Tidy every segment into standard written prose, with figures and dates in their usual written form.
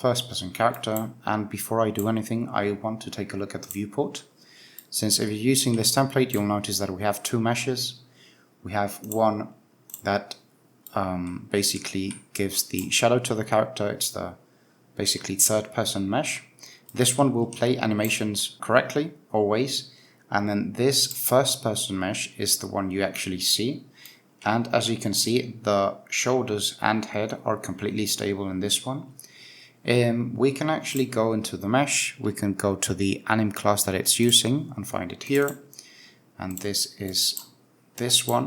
first person character, and before I do anything I want to take a look at the viewport. Since if you're using this template, you'll notice that we have two meshes. We have one that basically gives the shadow to the character. It's the basically third person mesh. This one will play animations correctly always, and then this first person mesh is the one you actually see. And as you can see, the shoulders and head are completely stable in this one. We can actually go into the mesh. We can go to the Anim class that it's using and find it here. And this is this one.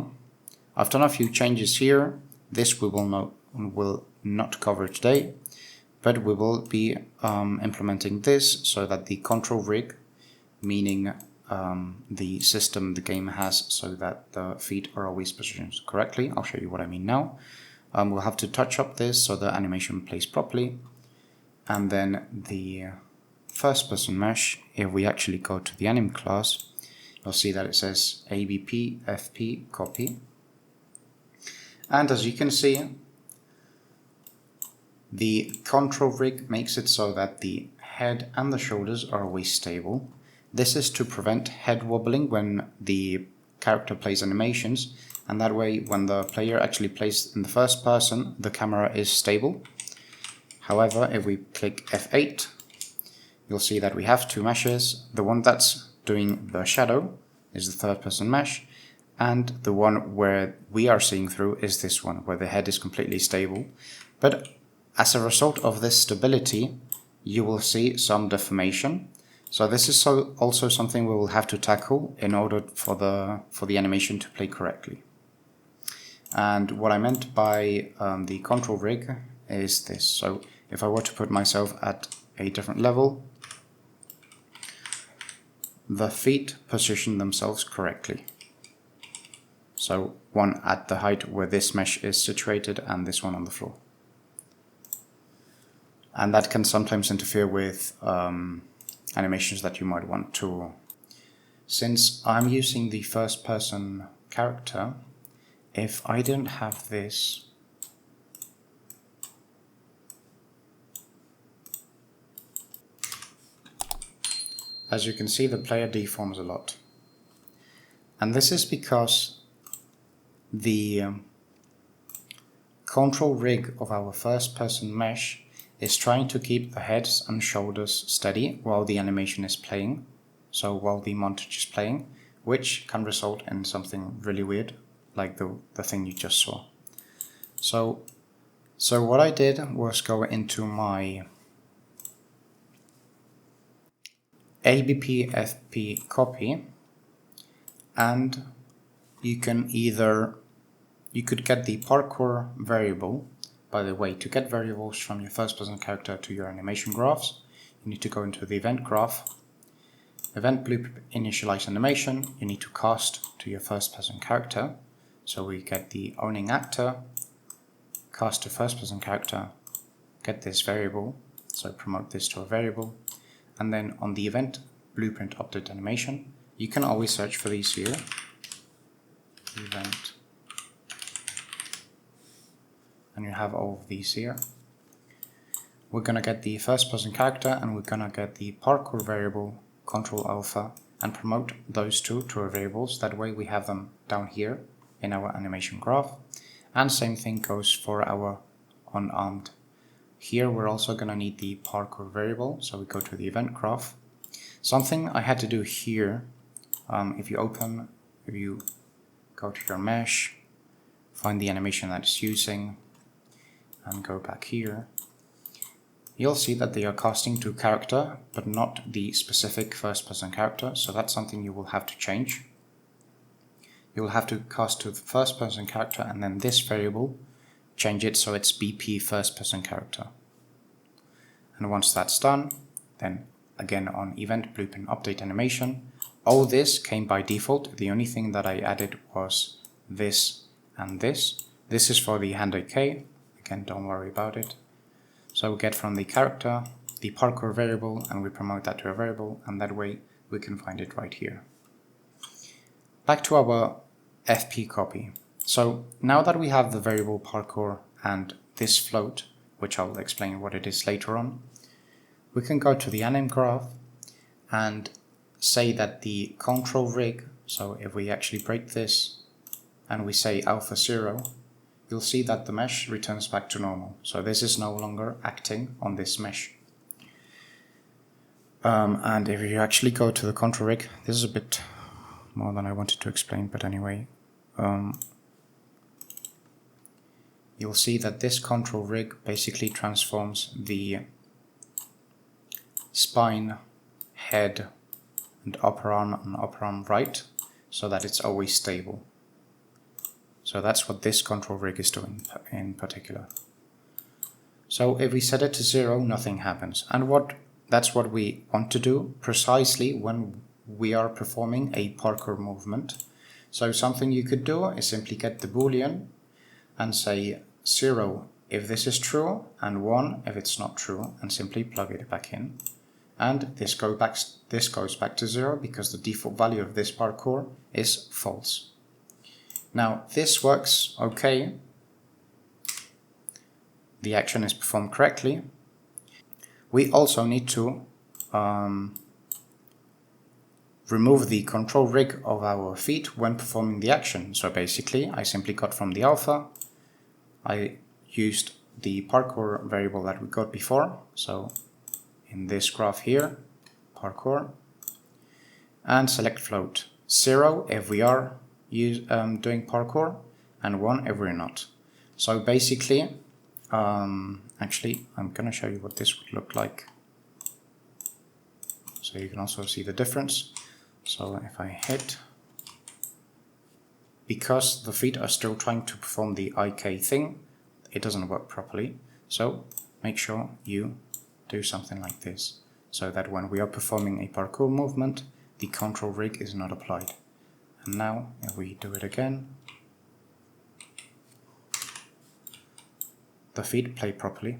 I've done a few changes here. This we will not cover today, but we will be implementing this so that the control rig, meaning the system the game has so that the feet are always positioned correctly. I'll show you what I mean now. We'll have to touch up this so the animation plays properly. And then the first person mesh, if we actually go to the Anim class, you'll see that it says ABP FP copy. And as you can see, the control rig makes it so that the head and the shoulders are always stable. This is to prevent head wobbling when the character plays animations, and that way when the player actually plays in the first person, the camera is stable. However, if we click F8, you'll see that we have two meshes. The one that's doing the shadow is the third person mesh, and the one where we are seeing through is this one, where the head is completely stable. But as a result of this stability, you will see some deformation. So this is also something we will have to tackle in order for the animation to play correctly. And what I meant by the control rig is this. So if I were to put myself at a different level, the feet position themselves correctly. So one at the height where this mesh is situated and this one on the floor. And that can sometimes interfere with animations that you might want to. Since I'm using the first person character, if I didn't have this, as you can see, the player deforms a lot. And this is because the control rig of our first person mesh is trying to keep the heads and shoulders steady while the animation is playing, so while the montage is playing, which can result in something really weird, like the thing you just saw. So what I did was go into my ABP FP copy, and you could get the parkour variable. By the way, to get variables from your first person character to your animation graphs, you need to go into the event graph, event bloop initialize animation, you need to cast to your first person character. So we get the owning actor, cast to first person character, get this variable, so promote this to a variable, and then on the event blueprint update animation, you can always search for these here, event, and you have all of these here. We're gonna get the first person character and we're gonna get the parkour variable, control alpha, and promote those two to our variables. That way we have them down here in our animation graph. And same thing goes for our unarmed. Here we're also gonna need the parkour variable, so we go to the event graph. Something I had to do here, if you go to your mesh, find the animation that it's using, and go back here, you'll see that they are casting to character, but not the specific first person character, so that's something you will have to change. You will have to cast to the first person character and then this variable, change it so it's BP first person character. And once that's done, then again on event blueprint update animation, all this came by default. The only thing that I added was this and this. This is for the hand OK. Again, don't worry about it. So we get from the character the parkour variable and we promote that to a variable, and that way we can find it right here. Back to our FP copy. So now that we have the variable parkour and this float, which I'll explain what it is later on, we can go to the Anim graph and say that the control rig, so if we actually break this and we say alpha 0, you'll see that the mesh returns back to normal. So this is no longer acting on this mesh. And if you actually go to the control rig, this is a bit more than I wanted to explain, but anyway, you'll see that this control rig basically transforms the spine, head, and upper arm and upper arm right, so that it's always stable. So that's what this control rig is doing in particular. So if we set it to 0, nothing happens. And that's what we want to do precisely when we are performing a parkour movement. So something you could do is simply get the boolean and say 0 if this is true and 1 if it's not true, and simply plug it back in. And this goes back to 0 because the default value of this parkour is false. Now this works okay. The action is performed correctly. We also need to remove the control rig of our feet when performing the action. So basically I simply got from the alpha, I used the parkour variable that we got before, so in this graph here, parkour, and select float. 0 if we are doing parkour, and 1 if we're not. So basically, actually I'm going to show you what this would look like, so you can also see the difference. So if I hit, because the feet are still trying to perform the IK thing, it doesn't work properly. So make sure you do something like this, so that when we are performing a parkour movement, the control rig is not applied. And now if we do it again, the feet play properly.